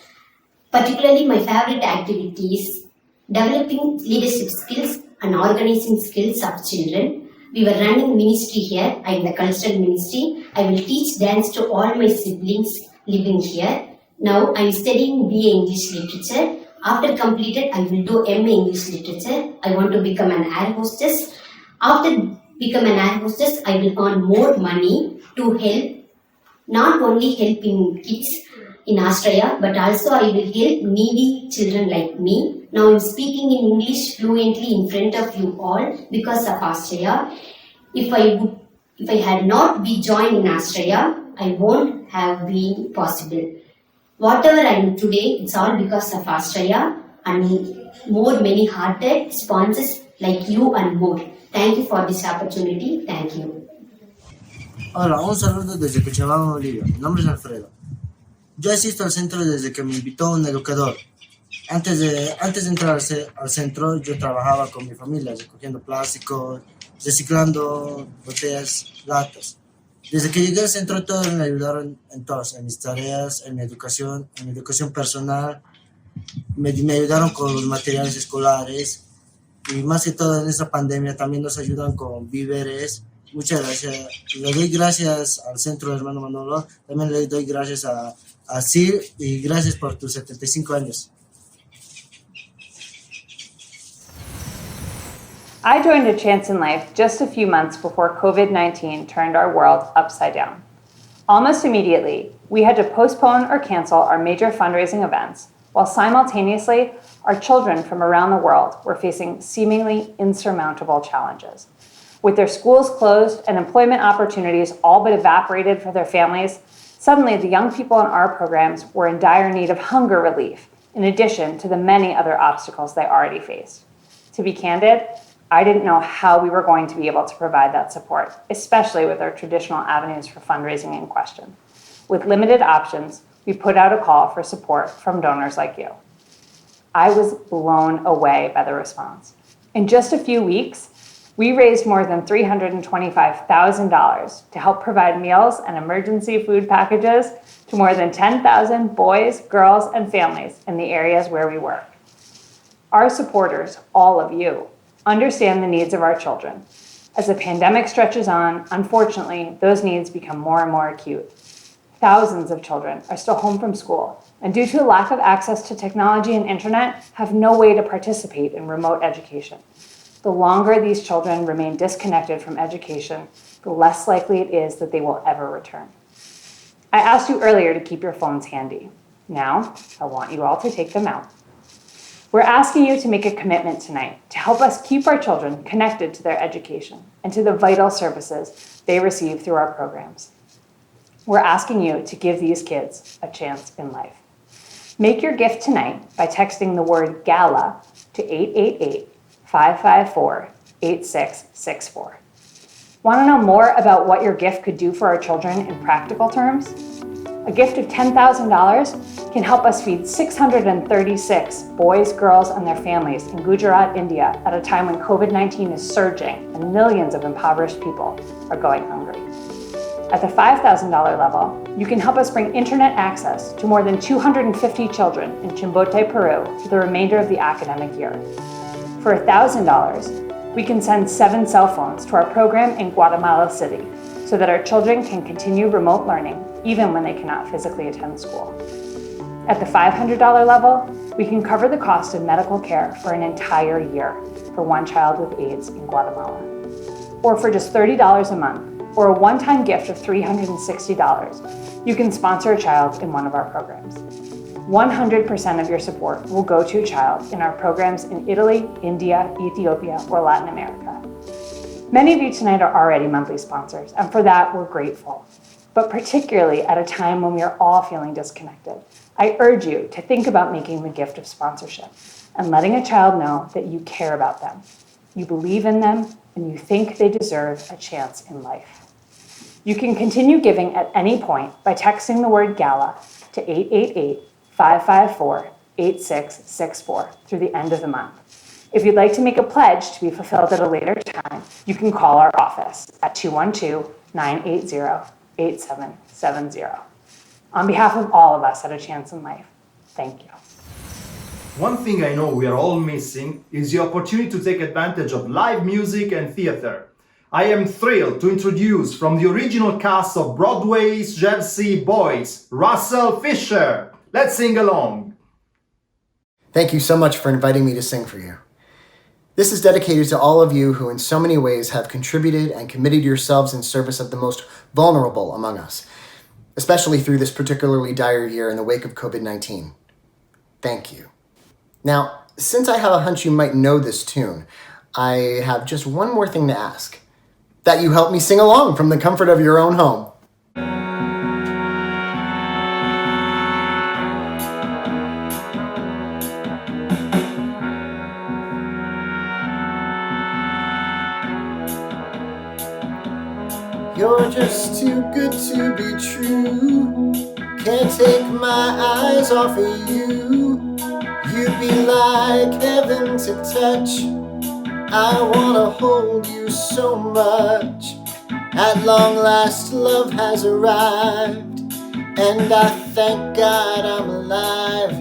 Particularly, my favorite activity is developing leadership skills and organizing skills of children. We were running ministry here. I am the cultural ministry. I will teach dance to all my siblings living here. Now I am studying BA English Literature. After completed, I will do MA English Literature. I want to become an air hostess. After become an air hostess, I will earn more money to help, not only helping kids in Australia, but also I will help needy children like me. Now I'm speaking in English fluently in front of you all because of Australia. If I had not been joined in Australia, I won't have been possible. Whatever I am today, it's all because of Australia and more many-hearted sponsors like you and more. Thank you for this opportunity. Thank you. Hola, un saludo desde Cochabamba, Bolivia. Mi nombre es Alfredo. Yo asisto al centro desde que me invitó un educador. Antes de entrar al centro, yo trabajaba con mi familia, recogiendo plásticos, reciclando botellas, latas. Desde que llegué al centro, todos me ayudaron en todas, en mis tareas, en mi educación personal. Me ayudaron con los materiales escolares y más que todo en esta pandemia también nos ayudan con víveres. Muchas gracias. Le doy gracias al Centro de Hermano Manolo. También le doy gracias a Sir y gracias por tus 75 años. I joined A Chance in Life just a few months before COVID-19 turned our world upside down. Almost immediately, we had to postpone or cancel our major fundraising events, while simultaneously, our children from around the world were facing seemingly insurmountable challenges. With their schools closed and employment opportunities all but evaporated for their families, suddenly the young people in our programs were in dire need of hunger relief, in addition to the many other obstacles they already faced. To be candid, I didn't know how we were going to be able to provide that support, especially with our traditional avenues for fundraising in question. With limited options, we put out a call for support from donors like you. I was blown away by the response. In just a few weeks, we raised more than $325,000 to help provide meals and emergency food packages to more than 10,000 boys, girls, and families in the areas where we work. Our supporters, all of you, understand the needs of our children. As the pandemic stretches on, unfortunately, those needs become more and more acute. Thousands of children are still home from school, and due to a lack of access to technology and internet, have no way to participate in remote education. The longer these children remain disconnected from education, the less likely it is that they will ever return. I asked you earlier to keep your phones handy. Now, I want you all to take them out. We're asking you to make a commitment tonight to help us keep our children connected to their education and to the vital services they receive through our programs. We're asking you to give these kids a chance in life. Make your gift tonight by texting the word GALA to 888-554-8664. Want to know more about what your gift could do for our children in practical terms? A gift of $10,000 can help us feed 636 boys, girls, and their families in Gujarat, India, at a time when COVID-19 is surging and millions of impoverished people are going hungry. At the $5,000 level, you can help us bring internet access to more than 250 children in Chimbote, Peru, for the remainder of the academic year. For $1,000, we can send 7 cell phones to our program in Guatemala City so that our children can continue remote learning even when they cannot physically attend school. At the $500 level, we can cover the cost of medical care for an entire year for one child with AIDS in Guatemala. Or for just $30 a month, or a one-time gift of $360, you can sponsor a child in one of our programs. 100% of your support will go to a child in our programs in Italy, India, Ethiopia, or Latin America. Many of you tonight are already monthly sponsors, and for that, we're grateful. But particularly at a time when we are all feeling disconnected, I urge you to think about making the gift of sponsorship and letting a child know that you care about them, you believe in them, and you think they deserve a chance in life. You can continue giving at any point by texting the word GALA to 888-554-8664 through the end of the month. If you'd like to make a pledge to be fulfilled at a later time, you can call our office at 212-980-8770. On behalf of all of us at A Chance in Life, thank you. One thing I know we are all missing is the opportunity to take advantage of live music and theater. I am thrilled to introduce from the original cast of Broadway's Jersey Boys, Russell Fisher. Let's sing along. Thank you so much for inviting me to sing for you. This is dedicated to all of you who in so many ways have contributed and committed yourselves in service of the most vulnerable among us, especially through this particularly dire year in the wake of COVID-19. Thank you. Now, since I have a hunch you might know this tune, I have just one more thing to ask. That you help me sing along from the comfort of your own home. You're just too good to be true. Can't take my eyes off of you. You'd be like heaven to touch. I wanna hold you so much. At long last, love has arrived, and I thank God I'm alive.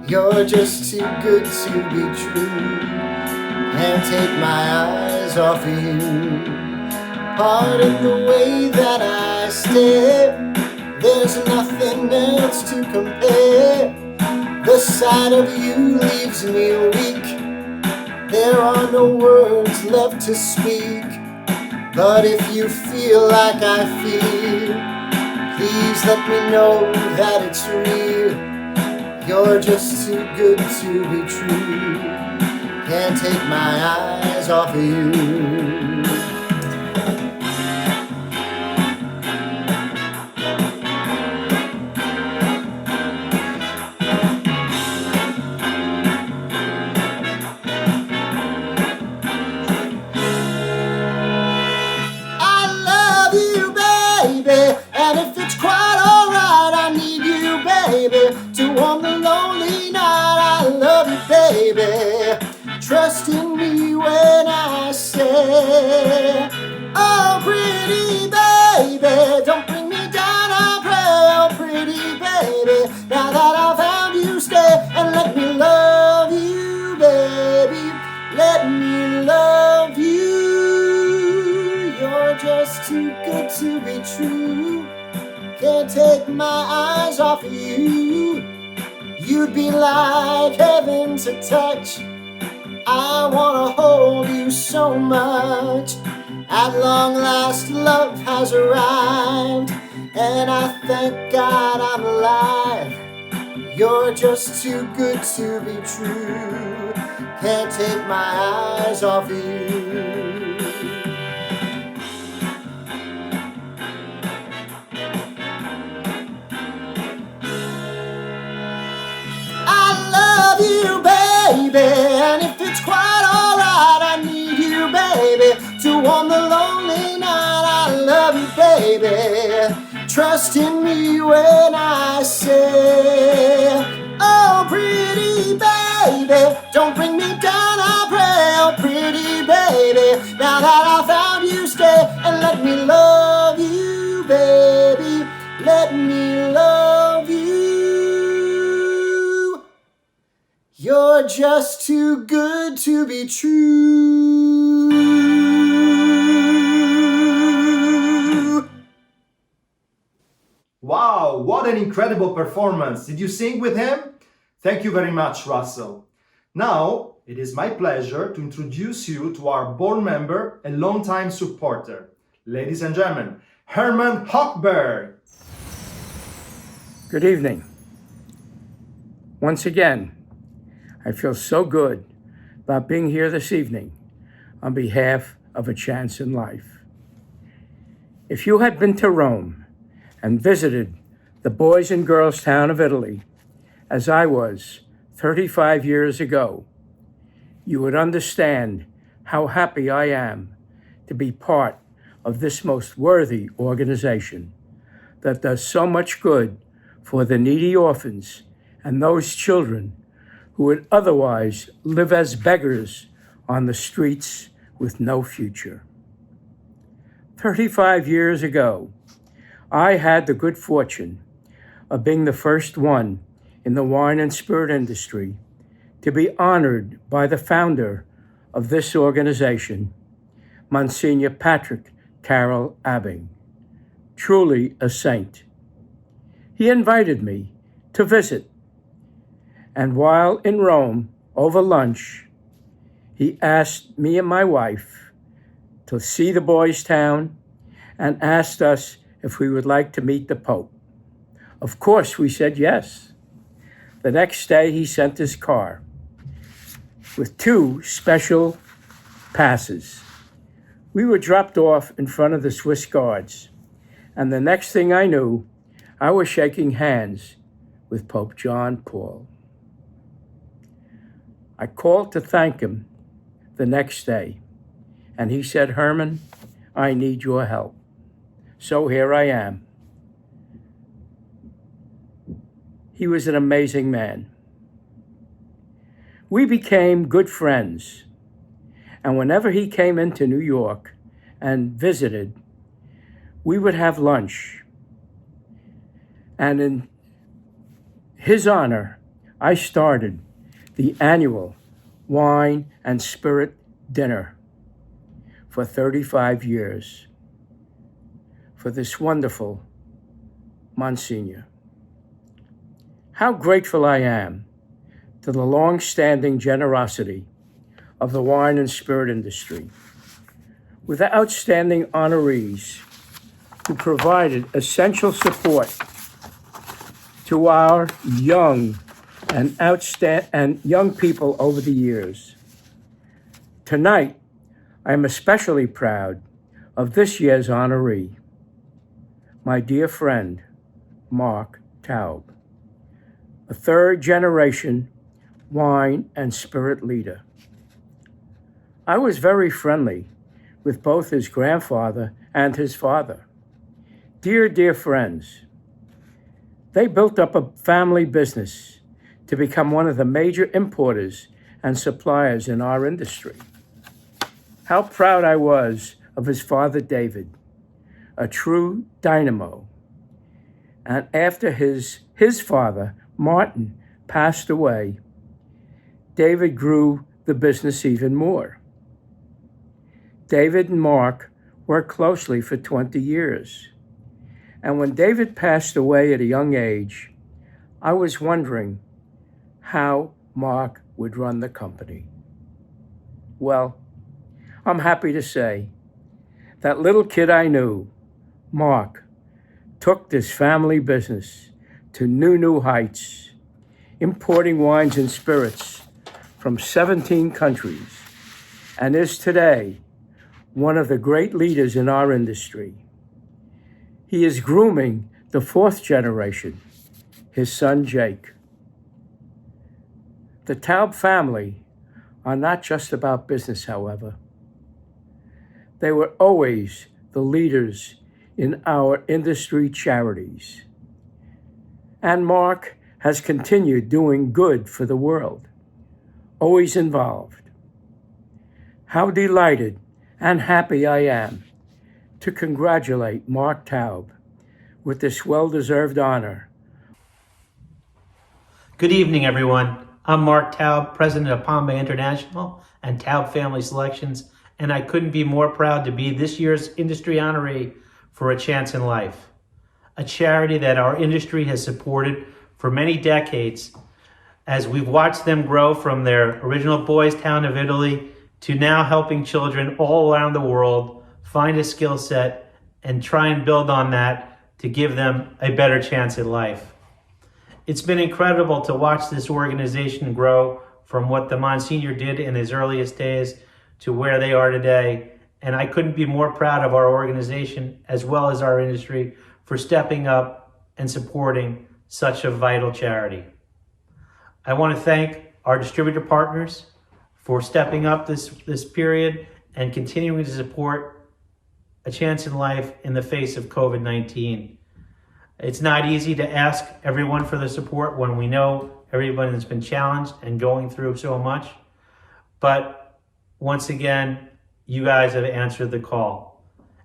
You're just too good to be true. Can't take my eyes off of you. Pardon the way that I stare. There's nothing else to compare. The sight of you leaves me weak. There are no words left to speak. But if you feel like I feel, please let me know that it's real. You're just too good to be true. Can't take my eyes off of you. And if it's quite alright, I need you, baby, to warm the lonely night. I love you, baby. Trust in me when I say, oh, pretty baby, don't bring me down, I pray. Oh, pretty baby, now that I found you, stay and let me love you, baby. Let me love you. You're just too good to be true. Can't take my eyes off of you. You'd be like heaven to touch. I wanna hold you so much. At long last, love has arrived, and I thank God I'm alive. You're just too good to be true. Can't take my eyes off of you. You, baby, and if it's quite alright, I need you, baby, to warm the lonely night. I love you, baby. Trust in me when I say, oh, pretty baby, don't bring me down, I pray. Oh, pretty baby, now that I found you, stay and let me love you, baby. Let me love you. You're just too good to be true. Wow, what an incredible performance. Did you sing with him? Thank you very much, Russell. Now, it is my pleasure to introduce you to our board member and longtime supporter. Ladies and gentlemen, Herman Hochberg. Good evening. Once again, I feel so good about being here this evening on behalf of A Chance in Life. If you had been to Rome and visited the boys and girls town of Italy, as I was 35 years ago, you would understand how happy I am to be part of this most worthy organization that does so much good for the needy orphans and those children who would otherwise live as beggars on the streets with no future. 35 years ago, I had the good fortune of being the first one in the wine and spirit industry to be honored by the founder of this organization, Monsignor Patrick Carroll Abbing, truly a saint. He invited me to visit, and while in Rome over lunch, he asked me and my wife to see the boys' town and asked us if we would like to meet the Pope. Of course, we said yes. The next day, he sent his car with 2 special passes. We were dropped off in front of the Swiss guards, and the next thing I knew, I was shaking hands with Pope John Paul. I called to thank him the next day, and he said, "Herman, I need your help." So here I am. He was an amazing man. We became good friends, and whenever he came into New York and visited, we would have lunch. And in his honor, I started the annual Wine and Spirit Dinner for 35 years for this wonderful Monsignor. How grateful I am to the long-standing generosity of the wine and spirit industry, with the outstanding honorees who provided essential support to our young people over the years. Tonight, I am especially proud of this year's honoree, my dear friend, Mark Taub, a third-generation wine and spirit leader. I was very friendly with both his grandfather and his father. Dear, dear friends, they built up a family business to become one of the major importers and suppliers in our industry. How proud I was of his father, David, a true dynamo. And after his father, Martin, passed away, David grew the business even more. David and Mark worked closely for 20 years. And when David passed away at a young age, I was wondering how Mark would run the company. Well, I'm happy to say that little kid I knew, Mark, took this family business to new heights, importing wines and spirits from 17 countries, and is today one of the great leaders in our industry. He is grooming the 4th generation, his son Jake. The Taub family are not just about business, however. They were always the leaders in our industry charities. And Mark has continued doing good for the world, always involved. How delighted and happy I am to congratulate Mark Taub with this well-deserved honor. Good evening, everyone. I'm Mark Taub, president of Palm Bay International and Taub Family Selections, and I couldn't be more proud to be this year's industry honoree for A Chance in Life, a charity that our industry has supported for many decades as we've watched them grow from their original boys' town of Italy to now helping children all around the world find a skill set and try and build on that to give them a better chance at life. It's been incredible to watch this organization grow from what the Monsignor did in his earliest days to where they are today. And I couldn't be more proud of our organization as well as our industry for stepping up and supporting such a vital charity. I want to thank our distributor partners for stepping up this period and continuing to support A Chance in Life in the face of COVID-19. It's not easy to ask everyone for the support when we know everyone has been challenged and going through so much. But once again, you guys have answered the call.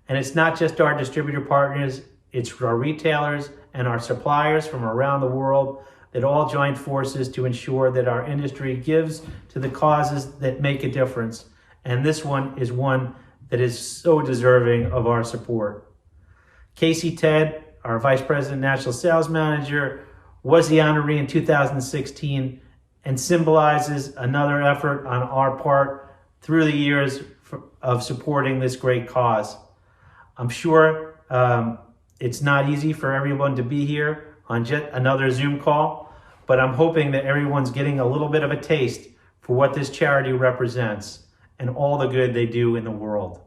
And it's not just our distributor partners, it's our retailers and our suppliers from around the world that all joined forces to ensure that our industry gives to the causes that make a difference. And this one is one that is so deserving of our support. Casey Ted, our Vice President National Sales Manager, was the honoree in 2016 and symbolizes another effort on our part through the years of supporting this great cause. I'm sure it's not easy for everyone to be here on yet another Zoom call, but I'm hoping that everyone's getting a little bit of a taste for what this charity represents and all the good they do in the world.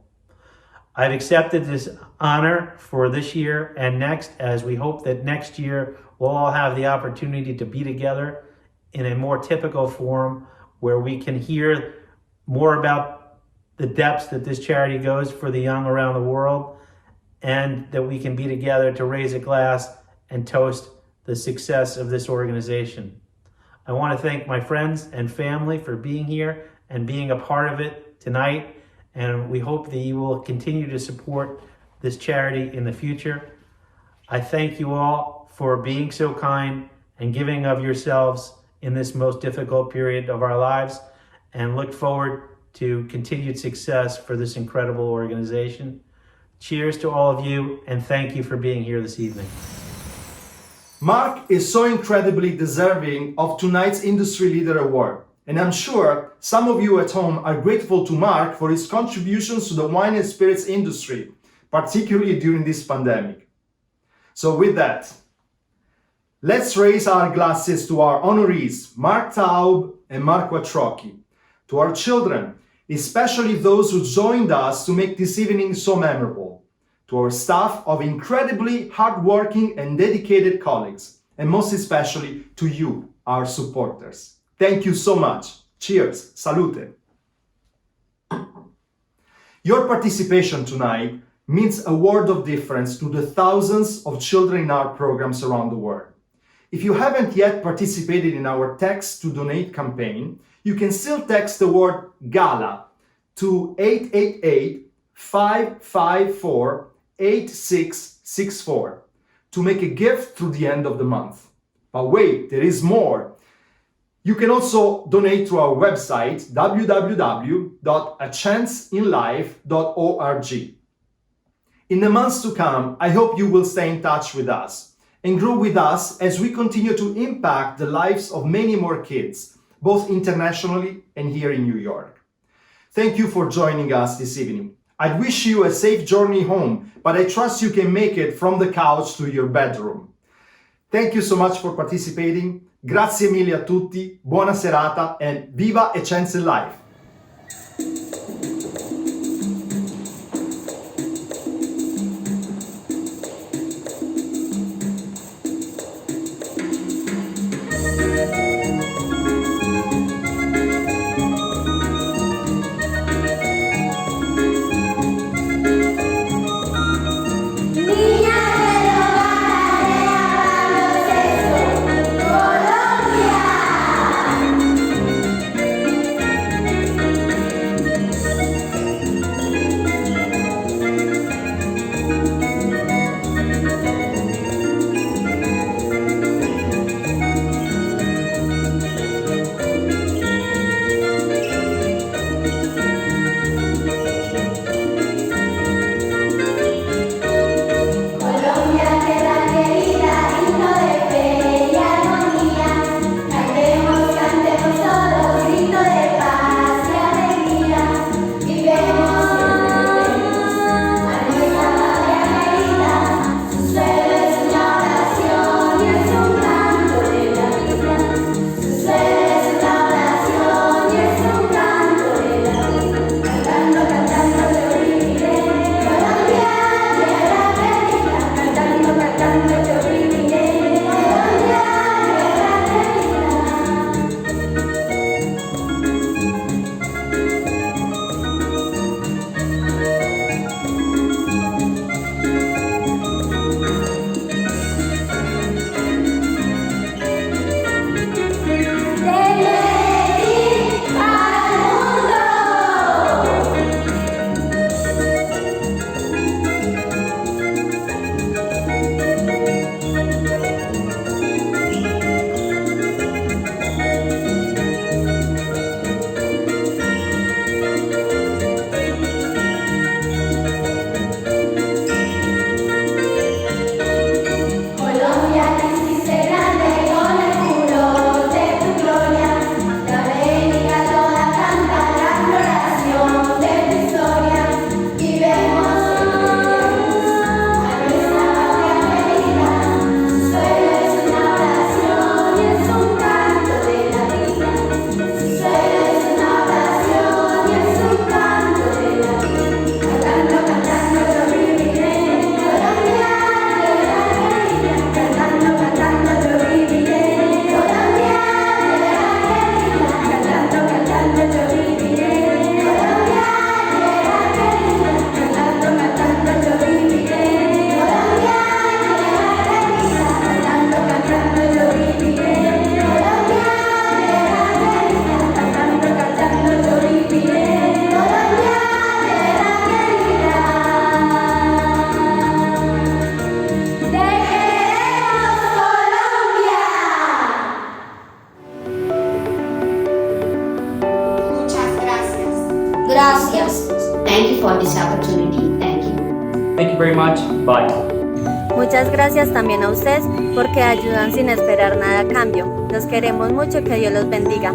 I've accepted this honor for this year and next, as we hope that next year we'll all have the opportunity to be together in a more typical forum where we can hear more about the depths that this charity goes for the young around the world, and that we can be together to raise a glass and toast the success of this organization. I want to thank my friends and family for being here and being a part of it tonight, and we hope that you will continue to support this charity in the future. I thank you all for being so kind and giving of yourselves in this most difficult period of our lives, and look forward to continued success for this incredible organization. Cheers to all of you, and thank you for being here this evening. Mark is so incredibly deserving of tonight's Industry Leader Award, and I'm sure some of you at home are grateful to Mark for his contributions to the wine and spirits industry, particularly during this pandemic. So with that, let's raise our glasses to our honorees, Mark Taub and Mark Watrocki, to our children, especially those who joined us to make this evening so memorable, to our staff of incredibly hardworking and dedicated colleagues, and most especially to you, our supporters. Thank you so much. Cheers. Salute. Your participation tonight means a world of difference to the thousands of children in our programs around the world. If you haven't yet participated in our Text to Donate campaign, you can still text the word Gala to 888-554-8664 to make a gift through the end of the month. But wait, there is more. You can also donate through our website, www.achanceinlife.org. In the months to come, I hope you will stay in touch with us and grow with us as we continue to impact the lives of many more kids, both internationally and here in New York. Thank you for joining us this evening. I wish you a safe journey home, but I trust you can make it from the couch to your bedroom. Thank you so much for participating. Grazie mille a tutti, buona serata, and viva A Chance in Life! Gracias. Thank you for this opportunity. Thank you. Thank you very much. Bye. Muchas gracias también a ustedes porque ayudan sin esperar nada a cambio. Los queremos mucho, que Dios los bendiga.